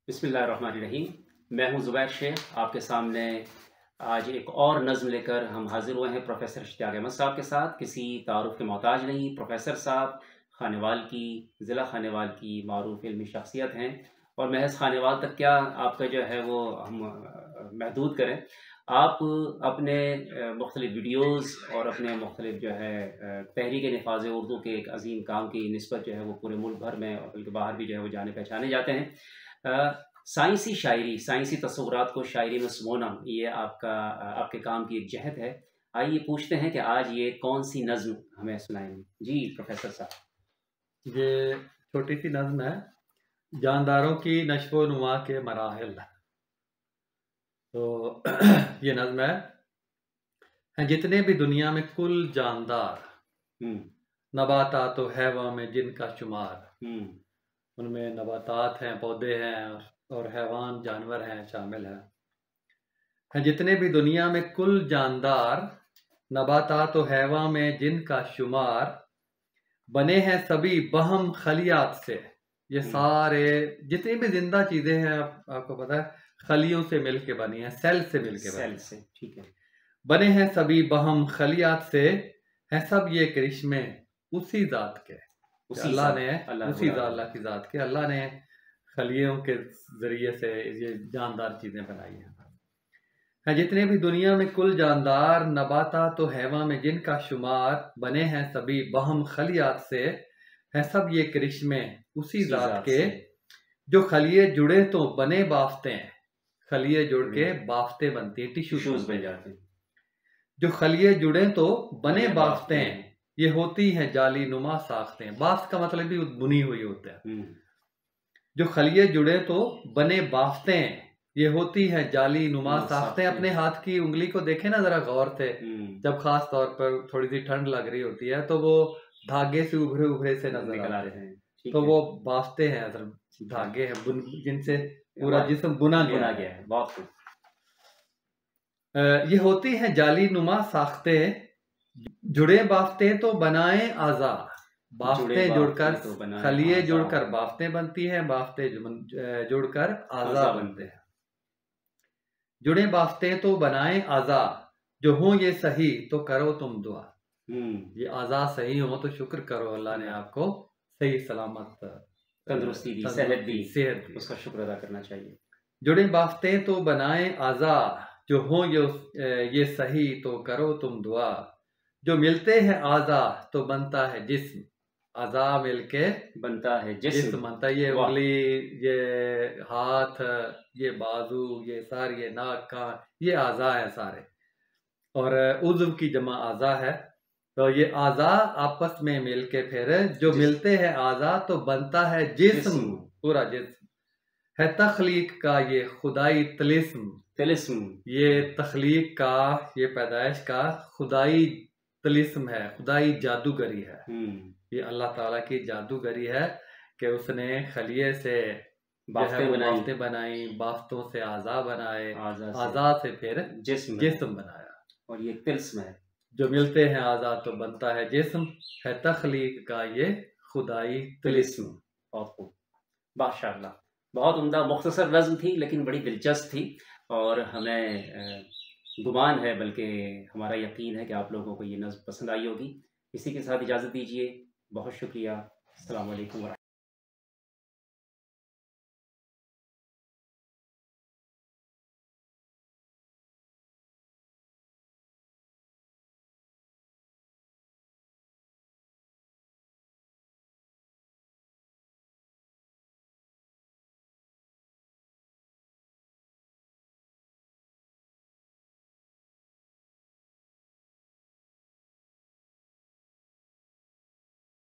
بسم اللہ الرحمن الرحیم۔ میں ہوں زبیر شیخ، آپ کے سامنے آج ایک اور نظم لے کر ہم حاضر ہوئے ہیں پروفیسر اشتیاق احمد صاحب کے ساتھ۔ کسی تعارف کے محتاج نہیں، پروفیسر صاحب خانیوال کی، ضلع خانیوال کی معروف علمی شخصیت ہیں، اور محض خانیوال تک کیا، آپ کا جو ہے وہ ہم محدود کریں۔ آپ اپنے مختلف ویڈیوز اور اپنے مختلف جو ہے تحریک نفاذ اردو کے ایک عظیم کام کی نسبت جو ہے وہ پورے ملک بھر میں اور بلکہ باہر بھی جو ہے وہ جانے پہچانے جاتے ہیں۔ سائنسی شاعری، سائنسی تصورات کو شاعری میں سمونا، یہ آپ کے کام کی ایک جہت ہے۔ آئیے پوچھتے ہیں کہ آج یہ کون سی نظم ہمیں سنائیں گے؟ جی پروفیسر صاحب۔ یہ چھوٹی سی نظم ہے، جانداروں کی نشو و نما کے مراحل۔ تو یہ نظم ہے جتنے بھی دنیا میں کل جاندار، نباتات و حیوان میں جن کا شمار، ان میں نباتات ہیں، پودے ہیں اور حیوان جانور ہیں شامل ہیں۔ جتنے بھی دنیا میں کل جاندار، نباتات و حیوان میں جن کا شمار، بنے ہیں سبھی بہم خلیات سے۔ یہ سارے جتنی بھی زندہ چیزیں ہیں آپ کو پتا ہے خلیوں سے مل کے بنی ہیں، سیل سے مل کے بنی ہیں، ٹھیک ہے۔ بنے ہیں سبھی بہم خلیات سے، ہیں سب یہ کرشمے اسی ذات کے۔ اللہ نے اللہ کی ذات کے، اللہ نے خلیوں کے ذریعے سے یہ جاندار چیزیں بنائی ہیں۔ جتنے بھی دنیا میں کل جاندار، نباتات و حیوان میں جن کا شمار، بنے ہیں سبھی بہم خلیات سے، ہیں سب یہ کرشمے اسی ذات کے۔ جو خلیے جڑے تو بنے بافتیں، خلیے جڑ کے بافتیں بنتی ہیں، ٹیشوز بن جاتے ہیں۔ جو خلیے جڑے تو بنے بافتیں، یہ ہوتی ہیں جالی نما ساختیں۔ بافت کا مطلب بھی بنی ہوئی ہوتا ہے۔ جو خلیے جڑے تو بنے بافتیں، یہ ہوتی ہے جالی نما ساختیں۔ اپنے ہاتھ کی انگلی کو دیکھیں نا ذرا غور سے، جب خاص طور پر تھوڑی سی ٹھنڈ لگ رہی ہوتی ہے تو وہ دھاگے سے ابھرے سے نظر آ رہے ہیں، تو وہ بافتیں ہیں، دھاگے ہیں جن سے پورا جسم بنا گیا ہے۔ یہ ہوتی ہیں جالی نما ساختیں، جڑے بافتیں تو بنائیں اعضا۔ بافتیں جڑ کر، خلیے جڑ کر بافتیں بنتی ہیں، بافتیں جڑ کر اعضا بنتے ہیں۔ جڑے بافتیں تو بنائیں اعضا، جو ہوں یہ صحیح تو کرو تم دعا۔ یہ اعضا صحیح ہوں تو شکر کرو، اللہ نے آپ کو صحیح سلامت تندرستی دی، صحت دی، اس کا شکر ادا کرنا چاہیے۔ جڑے بافتیں تو بنائیں اعضا، جو ہوں یہ صحیح تو کرو تم دعا۔ جو ملتے ہیں اعضا تو بنتا ہے جسم، اعضا مل کے بنتا ہے جسم بنتا ہے۔ یہ انگلی، یہ ہاتھ، یہ بازو، یہ سر، یہ ناک، کان، یہ اعضا ہیں سارے، اور عضو کی جمع اعضا ہے۔ تو یہ اعضا آپس میں مل کے پھر جو ملتے ہیں اعضا تو بنتا ہے جسم، پورا جسم ہے۔ تخلیق کا یہ خدائی طلسم، یہ تخلیق کا، یہ پیدائش کا خدائی طلسم ہے، خدائی جادوگری ہے۔ یہ اللہ تعالیٰ کی جادوگری ہے کہ اس نے خلیے سے بافتیں بنائی، بافتوں سے اعضا بنائے، اعضا سے پھر جسم بنایا، اور یہ طلسم ہے۔ جو ملتے ہیں اعضا تو بنتا ہے جسم، ہے تخلیق کا یہ خدائی طلسم۔ ماشاء اللہ، بہت عمدہ مختصر نظم تھی لیکن بڑی دلچسپ تھی، اور ہمیں گمان ہے بلکہ ہمارا یقین ہے کہ آپ لوگوں کو یہ نظم پسند آئی ہوگی۔ اسی کے ساتھ اجازت دیجیے، بہت شکریہ، السلام علیکم ورحمۃ اللہ۔